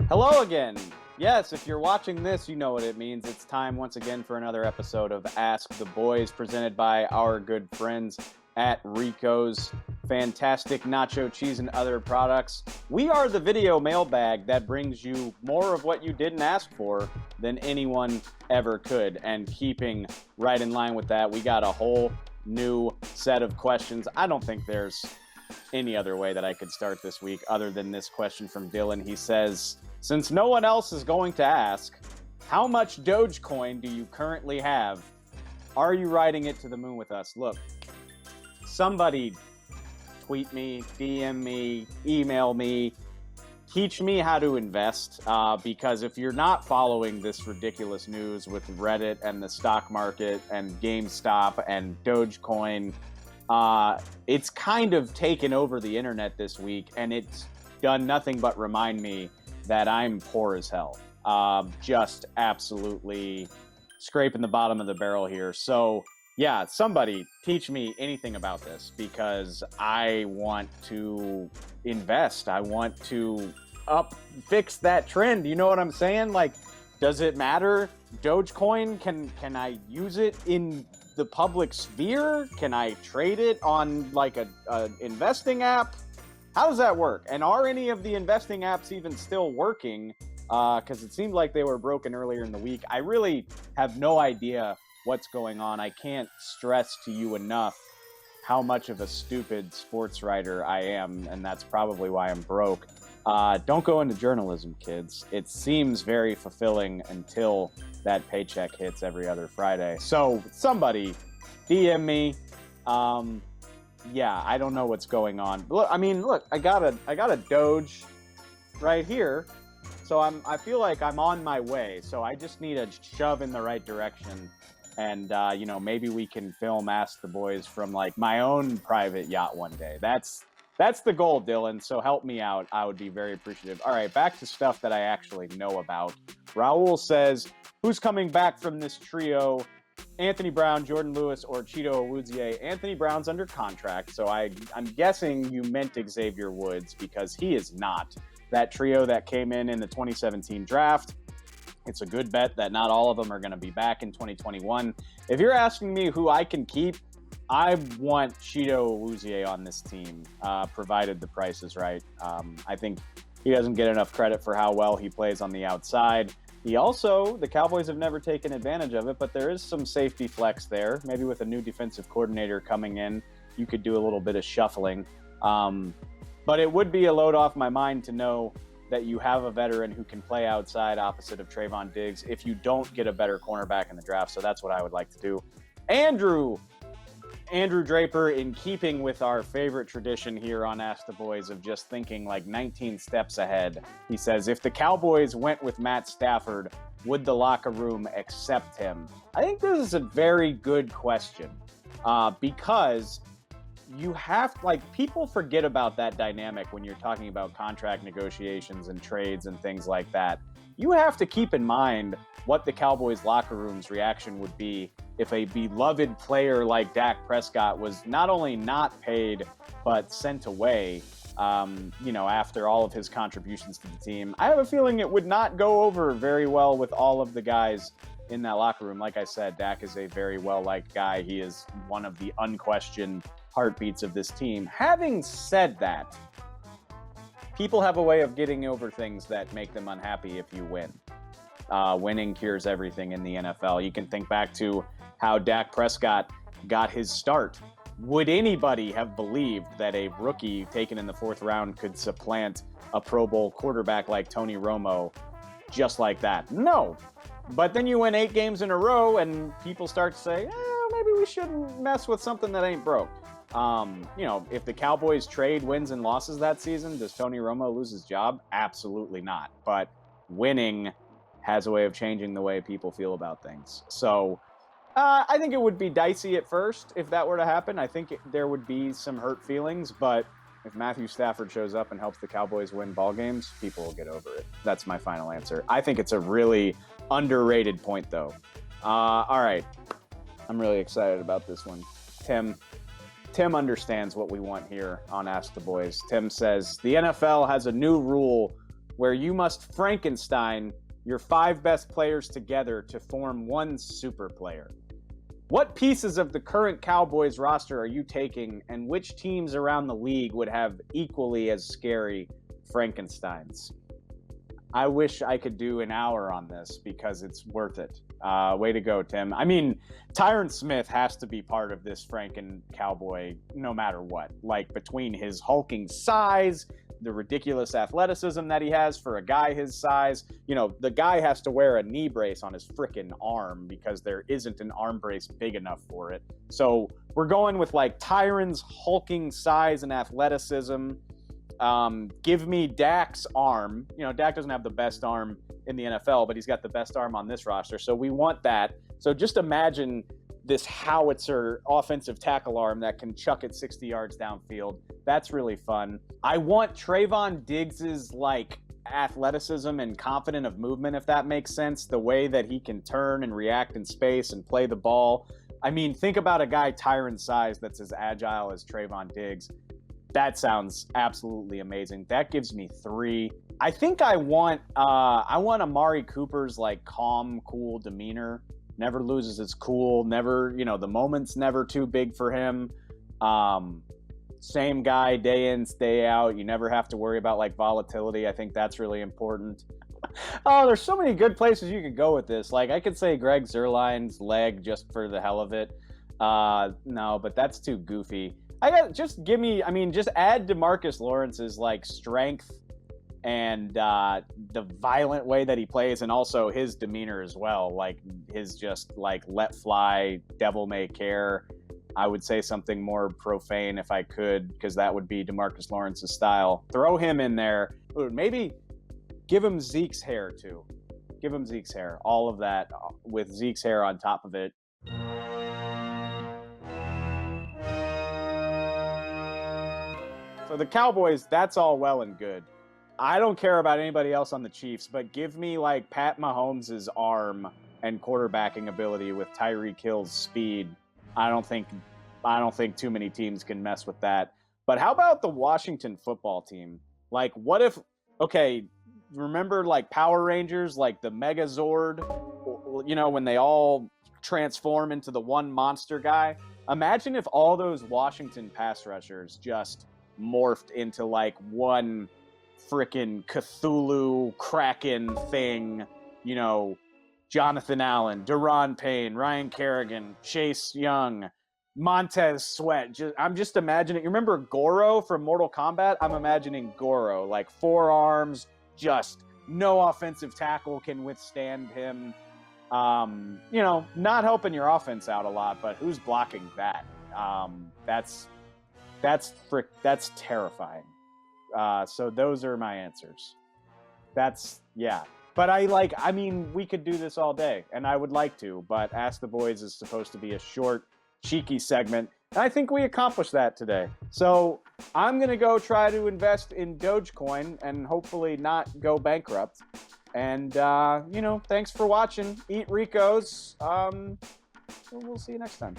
Hello again. Yes, if you're watching this, you know what it means. It's time once again for another episode of Ask the Boys, presented by our good friends at Rico's Fantastic Nacho Cheese and Other Products. We are the video mailbag that brings you more of what you didn't ask for than anyone ever could. And keeping right in line with that, we got a whole new set of questions. I don't think there's any other way that I could start this week other than this question from Dylan. He says, since no one else is going to ask, how much Dogecoin do you currently have? Are you riding it to the moon with us? Look, somebody tweet me, DM me, email me, teach me how to invest, because if you're not following this ridiculous news with Reddit and the stock market and GameStop and Dogecoin, it's kind of taken over the internet this week, and it's done nothing but remind me that I'm poor as hell. Just absolutely scraping the bottom of the barrel here. So yeah, somebody teach me anything about this, because I want to invest. I want to fix that trend. You know what I'm saying? Like, does it matter? Dogecoin, can I use it in the public sphere? Can I trade it on like a investing app? How does that work? And are any of the investing apps even still working? Because it seemed like they were broken earlier in the week. I really have no idea what's going on. I can't stress to you enough how much of a stupid sports writer I am, and that's probably why I'm broke. Don't go into journalism, kids. It seems very fulfilling until that paycheck hits every other Friday. So somebody DM me. Yeah, I don't know what's going on. Look, I got a Doge right here. So I feel like I'm on my way. So I just need a shove in the right direction. And, maybe we can film Ask the Boys from like my own private yacht one day. That's the goal, Dylan. So help me out. I would be very appreciative. All right, back to stuff that I actually know about. Raul says, who's coming back from this trio? Anthony Brown, Jordan Lewis, or Cheeto Awuzie? Anthony Brown's under contract, so I'm guessing you meant Xavier Woods, because he is not. That trio that came in the 2017 draft, it's a good bet that not all of them are going to be back in 2021. If you're asking me who I can keep, I want Cheeto Awuzie on this team, provided the price is right. I think he doesn't get enough credit for how well he plays on the outside. The Cowboys have never taken advantage of it, but there is some safety flex there. Maybe with a new defensive coordinator coming in, you could do a little bit of shuffling. But it would be a load off my mind to know that you have a veteran who can play outside opposite of Trayvon Diggs if you don't get a better cornerback in the draft. So that's what I would like to do. Andrew Draper, in keeping with our favorite tradition here on Ask the Boys of just thinking like 19 steps ahead, he says, if the Cowboys went with Matt Stafford, would the locker room accept him? I think this is a very good question, because you have, people forget about that dynamic when you're talking about contract negotiations and trades and things like that. You have to keep in mind what the Cowboys locker room's reaction would be if a beloved player like Dak Prescott was not only not paid, but sent away, after all of his contributions to the team. I have a feeling it would not go over very well with all of the guys in that locker room. Like I said, Dak is a very well-liked guy. He is one of the unquestioned heartbeats of this team. Having said that, people have a way of getting over things that make them unhappy if you win. Winning cures everything in the NFL. You can think back to how Dak Prescott got his start. Would anybody have believed that a rookie taken in the 4th round could supplant a Pro Bowl quarterback like Tony Romo just like that? No. But then you win 8 games in a row and people start to say, maybe we shouldn't mess with something that ain't broke. If the Cowboys trade wins and losses that season, does Tony Romo lose his job? Absolutely not. But winning has a way of changing the way people feel about things. So I think it would be dicey at first if that were to happen. I think there would be some hurt feelings, but if Matthew Stafford shows up and helps the Cowboys win ball games, people will get over it. That's my final answer. I think it's a really underrated point, though. All right. I'm really excited about this one. Tim understands what we want here on Ask the Boys. Tim says, the NFL has a new rule where you must Frankenstein your 5 best players together to form one super player. What pieces of the current Cowboys roster are you taking, and which teams around the league would have equally as scary Frankensteins? I wish I could do an hour on this because it's worth it. Way to go, Tim. I mean, Tyron Smith has to be part of this Franken Cowboy no matter what. Like, between his hulking size, the ridiculous athleticism that he has for a guy his size, you know, the guy has to wear a knee brace on his frickin' arm because there isn't an arm brace big enough for it. So we're going with like Tyron's hulking size and athleticism. Give me Dak's arm. You know, Dak doesn't have the best arm in the NFL, but he's got the best arm on this roster. So we want that. So just imagine this howitzer offensive tackle arm that can chuck it 60 yards downfield. That's really fun. I want Trayvon Diggs's like athleticism and confident of movement, if that makes sense. The way that he can turn and react in space and play the ball. I mean, think about a guy Tyron's size that's as agile as Trayvon Diggs. That sounds absolutely amazing. That gives me 3. I think I want Amari Cooper's like calm, cool demeanor. Never loses his cool. Never, you know, the moment's never too big for him. Same guy day in, day out. You never have to worry about like volatility. I think that's really important. Oh, there's so many good places you could go with this. Like I could say Greg Zuerlein's leg just for the hell of it. No, but that's too goofy. Just add DeMarcus Lawrence's like strength and the violent way that he plays, and also his demeanor as well, like his just like let fly devil may care. I would say something more profane if I could, because that would be DeMarcus Lawrence's style. Throw him in there. Maybe give him Zeke's hair too. Give him Zeke's hair. All of that with Zeke's hair on top of it. So the Cowboys, that's all well and good. I don't care about anybody else on the Chiefs, but give me like Pat Mahomes' arm and quarterbacking ability with Tyreek Hill's speed. I don't think too many teams can mess with that. But how about the Washington football team? Like, what if, okay, remember like Power Rangers, like the Megazord, you know, when they all transform into the one monster guy? Imagine if all those Washington pass rushers just morphed into like one frickin' Cthulhu Kraken thing, you know, Jonathan Allen, Daron Payne, Ryan Kerrigan, Chase Young, Montez Sweat. I'm just imagining, you remember Goro from Mortal Kombat? I'm imagining Goro, like 4 arms, just no offensive tackle can withstand him. You know, not helping your offense out a lot, but who's blocking that? That's terrifying. So those are my answers. Yeah. But we could do this all day, and I would like to, but Ask the Boys is supposed to be a short, cheeky segment, and I think we accomplished that today. So I'm going to go try to invest in Dogecoin and hopefully not go bankrupt. And, thanks for watching. Eat Ricos. We'll see you next time.